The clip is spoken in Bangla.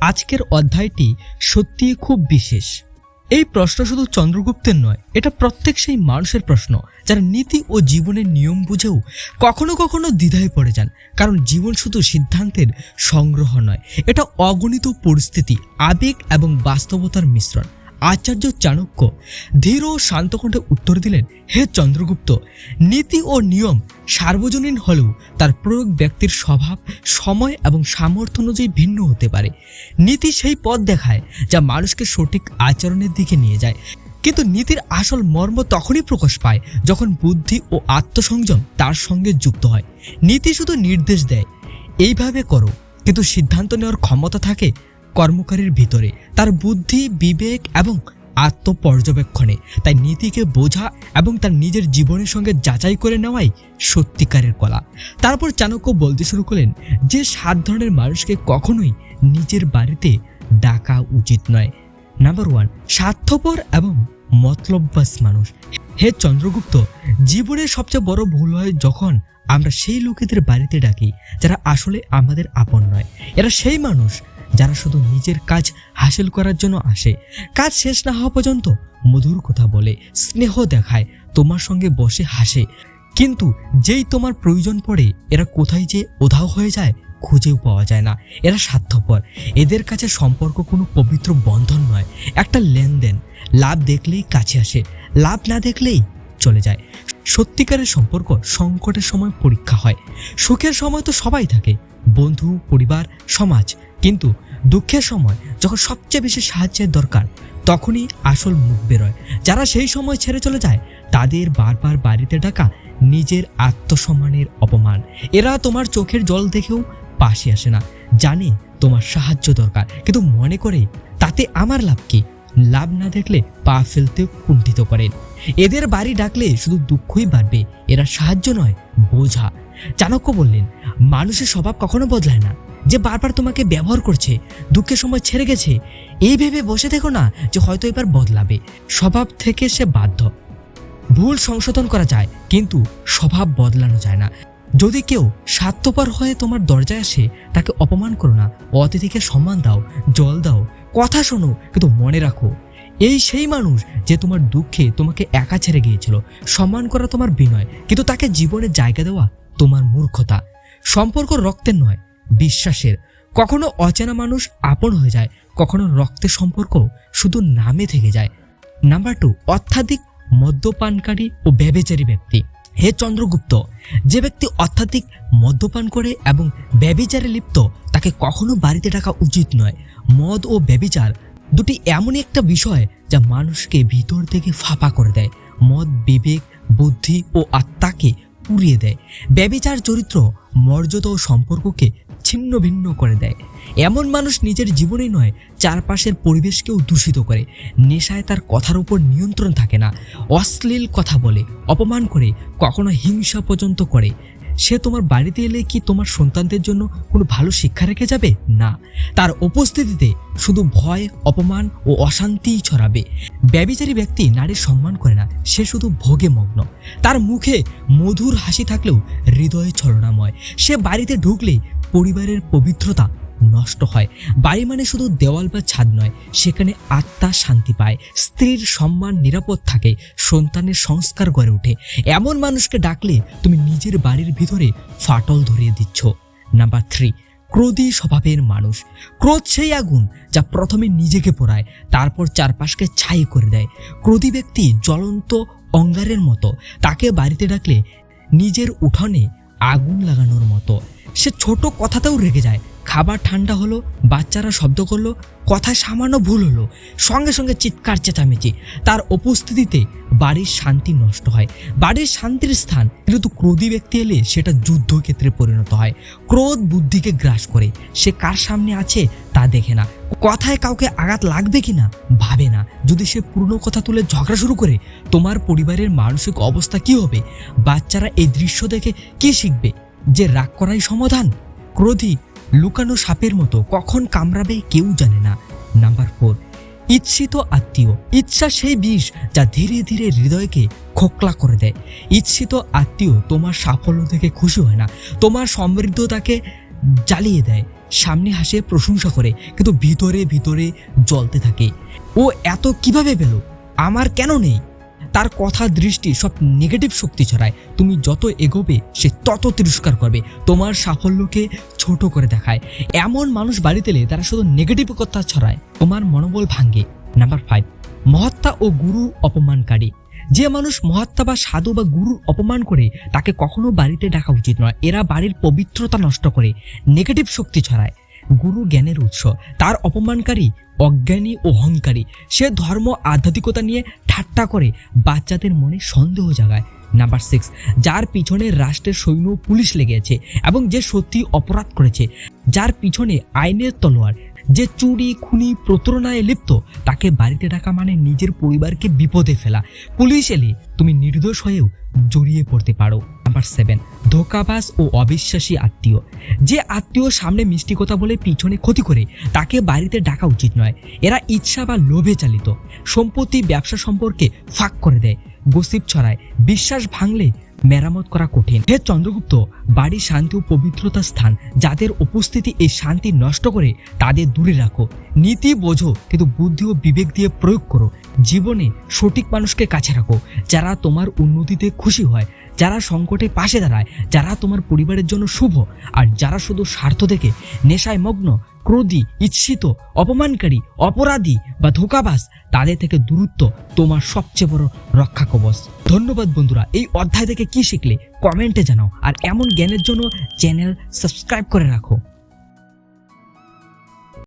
আজকের অধ্যায়টি সত্যিই খুব বিশেষ। এই প্রশ্ন শুধু চন্দ্রগুপ্তের নয়, এটা প্রত্যেক সেই মানুষের প্রশ্ন যারা নীতি ও জীবনের নিয়ম বুঝেও কখনো কখনো দ্বিধায় পড়ে যান। কারণ জীবন শুধু সিদ্ধান্তের সংগ্রহ নয়, এটা অগণিত পরিস্থিতি, আবেগ এবং বাস্তবতার মিশ্রণ। আচার্য চাণক্য ধীর ও শান্ত কণ্ঠে উত্তর দিলেন, হে চন্দ্রগুপ্ত, নীতি ও নিয়ম সার্বজনীন হলেও তার প্রয়োগ ব্যক্তির স্বভাব, সময় এবং সামর্থ্য অনুযায়ী ভিন্ন হতে পারে। নীতি সেই পথ দেখায় যা মানুষকে সঠিক আচরণের দিকে নিয়ে যায়, কিন্তু নীতির আসল মর্ম তখনই প্রকাশ পায় যখন বুদ্ধি ও আত্মসংযম তার সঙ্গে যুক্ত হয়। নীতি শুধু নির্দেশ দেয়, এইভাবে করো, কিন্তু সিদ্ধান্ত নেওয়ার ক্ষমতা থাকে কর্মকারীর ভিতরে, তার বুদ্ধি, বিবেক এবং আত্মপর্যবেক্ষণে। তাই নীতিকে বোঝা এবং তার নিজের জীবনের সঙ্গে যাচাই করে নেওয়াই সত্যিকারের কলা। তারপর চাণক্য বলতে শুরু করলেন যে 7 ধরনের মানুষকে কখনোই নিজের বাড়িতে ডাকা উচিত নয়। নাম্বার 1, স্বার্থপর এবং মতলববাজ মানুষ। হে চন্দ্রগুপ্ত, জীবনের সবচেয়ে বড় ভুল হয় যখন আমরা সেই লোকেদের বাড়িতে ডাকি যারা আসলে আমাদের আপন নয়। এরা সেই মানুষ যারা শুধু নিজের কাজ হাসিল করার জন্য আসে। কাজ শেষ না হওয়া পর্যন্ত মধুর কথা বলে, স্নেহ দেখায়, তোমার সঙ্গে বসে হাসে, কিন্তু যেই তোমার প্রয়োজন পড়ে এরা কোথায় যে উধাও হয়ে যায় খুঁজেও পাওয়া যায় না। এরা স্বার্থপর। এদের কাছে সম্পর্ক কোনো পবিত্র বন্ধন নয়, একটা লেনদেন। লাভ দেখলেই কাছে আসে, লাভ না দেখলেই চলে যায়। সত্যিকারের সম্পর্ক সংকটের সময় পরীক্ষা হয়। সুখের সময় তো সবাই থাকে, বন্ধু, পরিবার, সমাজ, কিন্তু দুঃখের সময় যখন সবচেয়ে বেশি সাহায্যের দরকার তখনই আসল মুখ বেরোয়। যারা সেই সময় ছেড়ে চলে যায় তাদের বারবার বাড়িতে ডাকা নিজের আত্মসম্মানের অপমান। এরা তোমার চোখের জল দেখেও পাশে আসে না, জানে তোমার সাহায্য দরকার, কিন্তু মনে করে তাতে আমার লাভ কি? লাভ না দেখলে পা ফেলতে কুণ্ঠিত করেন। এদের বাড়ি ডাকলে শুধু দুঃখই বাড়বে, এরা সাহায্য নয়, বোঝা। চাণক্য বললেন, মানুষের স্বভাব কখনো বদলায় না। যে বারবার তোমাকে ব্যবহার করছে, দুঃখের সময় ছেড়ে গেছে, এই ভেবে বসে দেখো না যে হয়তো এবার বদলাবে। স্বভাব থেকে সে বাধ্য। ভুল সংশোধন করা যায়, কিন্তু স্বভাব বদলানো যায় না। যদি কেউ স্বার্থপর হয়ে তোমার দরজায় আসে, তাকে অপমান করো না, অতিথিকে সম্মান দাও, জল দাও, কথা শোনো, কিন্তু মনে রাখো এই সেই মানুষ যে তোমার দুঃখে তোমাকে একা ছেড়ে গিয়েছিল। সম্মান করা তোমার বিনয়, কিন্তু তাকে জীবনে জায়গা দেওয়া তোমার মূর্খতা। সম্পর্ক রক্তের নয়, বিশ্বাসের। কখনো অচেনা মানুষ আপন হয়ে যায়, কখনো রক্তের সম্পর্ক শুধু নামে থেকে যায়। নাম্বার 2, অত্যাধিক মদ্যপানকারী ও ব্যভিচারী ব্যক্তি। হে চন্দ্রগুপ্ত, যে ব্যক্তি অত্যাধিক মদ্যপান করে এবং ব্যভিচারে লিপ্ত তাকে কখনো বাড়িতে ডাকা উচিত নয়। মদ ও ব্যভিচার দুটি এমনই একটা বিষয় যা মানুষকে ভিতর থেকে ফাঁপা করে দেয়। মদ বিবেক, বুদ্ধি ও আত্মাকে পুড়িয়ে দেয়। ব্যভিচার চরিত্র, মর্যাদা ও সম্পর্ককে ছিন্ন ভিন্ন করে দেয়। এমন মানুষ নিজের জীবনেই নয়, চারপাশের পরিবেশকেও দূষিত করে। নেশায় তার কথার উপর নিয়ন্ত্রণ থাকে না, অশ্লীল কথা বলে, অপমান করে, কখনো হিংসা পর্যন্ত করে। সে তোমার বাড়িতে এলে কি তোমার সন্তানদের জন্য কোনো ভালো শিক্ষা রেখে যাবে? না, তার উপস্থিতিতে শুধু ভয়, অপমান ও অশান্তিই ছড়াবে। ব্যভিচারী ব্যক্তি নারীর সম্মান করে না, সে শুধু ভোগে মগ্ন। তার মুখে মধুর হাসি থাকলেও হৃদয়ে ছলনাময়। সে বাড়িতে ঢুকলেই পরিবারের পবিত্রতা নষ্ট হয়। বাড়ি মানে শুধু দেওয়াল বা ছাদ নয়, সেখানে আত্মা শান্তি পায়, স্ত্রীর সম্মান নিরাপদ থাকে, সন্তানের সংস্কার গড়ে ওঠে। এমন মানুষকে ডাকলে তুমি নিজের বাড়ির ভিতরে ফাটল ধরিয়ে দিচ্ছ। নাম্বার 3, ক্রোধী স্বভাবের মানুষ। ক্রোধ সেই আগুন যা প্রথমে নিজেকে পোড়ায়, তারপর চারপাশকে ছাই করে দেয়। ক্রোধী ব্যক্তি জ্বলন্ত অঙ্গারের মতো, তাকে বাড়িতে ডাকলে নিজের উঠোনে আগুন লাগানোর মতো। সে ছোট কথাতেও রেগে যায়। খাবার ঠান্ডা হলো, বাচ্চারা শব্দ করলো, কথায় সামান্য ভুল হলো, সঙ্গে সঙ্গে চিৎকার চেঁচামেচি। তার উপস্থিতিতে বাড়ির শান্তি নষ্ট হয়। বাড়ির শান্তির স্থান, কিন্তু ক্রোধী ব্যক্তি এলে সেটা যুদ্ধক্ষেত্রে পরিণত হয়। ক্রোধ বুদ্ধিকে গ্রাস করে। সে কার সামনে আছে তা দেখে না, কথায় কাউকে আঘাত লাগবে কিনা ভাবে না। যদি সে পুরনো কথা তুলে ঝগড়া শুরু করে, তোমার পরিবারের মানসিক অবস্থা কি হবে? বাচ্চারা এই দৃশ্য দেখে কি শিখবে? যে রাগ করাই সমাধান? ক্রোধী লুকানো সাপের মতো, কখন কামড়াবে কেউ জানে না। নাম্বার 4, ইচ্ছিত আত্মীয়। ইচ্ছা সেই বিষ যা ধীরে ধীরে হৃদয়কে খোকলা করে দেয়। ইচ্ছিত আত্মীয় তোমার সাফল্য দেখে খুশি হয় না, তোমার সমৃদ্ধতাকে জ্বালিয়ে দেয়। সামনে হাসে, প্রশংসা করে, কিন্তু ভিতরে ভিতরে জ্বলতে থাকে। ও এত কিভাবে পেল, আমার কেন নেই? তার কথা, দৃষ্টি সব নেগেটিভ শক্তি ছড়ায়। তুমি যত এগোবে সে তত তিরস্কার করবে, তোমার সাফল্যকে ছোট করে দেখায়। এমন মানুষ বাড়িতে এলে তারা শুধু নেগেটিভ কথা ছড়ায়, তোমার মনোবল ভাঙ্গে। নাম্বার 5, মহাত্মা ও গুরু অপমানকারী। যে মানুষ মহাত্মা বা সাধু বা গুরুর অপমান করে তাকে কখনো বাড়িতে ডাকা উচিত নয়। এরা বাড়ির পবিত্রতা নষ্ট করে, নেগেটিভ শক্তি ছড়ায়। গুরু জ্ঞানের উৎস, তার অপমানকারী অজ্ঞানী ও অহংকারী। সে ধর্ম আধ্যাত্মিকতা নিয়ে ঠাট্টা করে, বাচ্চাদের মনে সন্দেহ জাগায়। নাম্বার 6, যার পিছনে রাষ্ট্রের সৈন্য পুলিশ লেগে আছে এবং যে সত্যি অপরাধ করেছে, যার পিছনে আইনের তলোয়ার, যে চুরি খুনি প্রতারণায় লিপ্ত, তাকে বাড়িতে ডাকা মানে নিজের পরিবারকে বিপদে ফেলা। পুলিশ এলে তুমি নির্দোষ হয়েও জড়িয়ে পড়তে পারো। নাম্বার 7, ধোঁকাবাজ ও অবিশ্বাসী আত্মীয়। যে আত্মীয় সামনে মিষ্টি কথা বলে পিছনে ক্ষতি করে, তাকে বাড়িতে ডাকা উচিত নয়। এরা ইচ্ছা বা লোভে চালিত, সম্পত্তি ব্যবসা সম্পর্কে ফাঁক করে দেয়, গসিপ ছড়ায়। বিশ্বাস ভাঙলে মেরামত করা কঠিন। হে চন্দ্রগুপ্ত, বাড়ি শান্তি ও পবিত্রতার স্থান। যাদের উপস্থিতি এই শান্তি নষ্ট করে তাদের দূরে রাখো। নীতি বোঝো, কিন্তু বুদ্ধি ও বিবেক দিয়ে প্রয়োগ করো। জীবনে সঠিক মানুষকে কাছে রাখো, যারা তোমার উন্নতিতে খুশি হয়, যারা সংকটে পাশে দাঁড়ায়, যারা তোমার পরিবারের জন্য শুভ। আর যারা শুধু স্বার্থ দেখে নেশায় মগ্ন, ক্রোধী, ঈর্ষিত, অপমানকারী, অপরাধী বা ধোঁকাবাজ, তাদের থেকে দূরত্ব তোমার সবচেয়ে বড় রক্ষা কবচ। ধন্যবাদ বন্ধুরা, এই অধ্যায় থেকে কি শিখলে কমেন্টে জানাও, আর এমন জ্ঞানের জন্য চ্যানেল সাবস্ক্রাইব করে রাখো।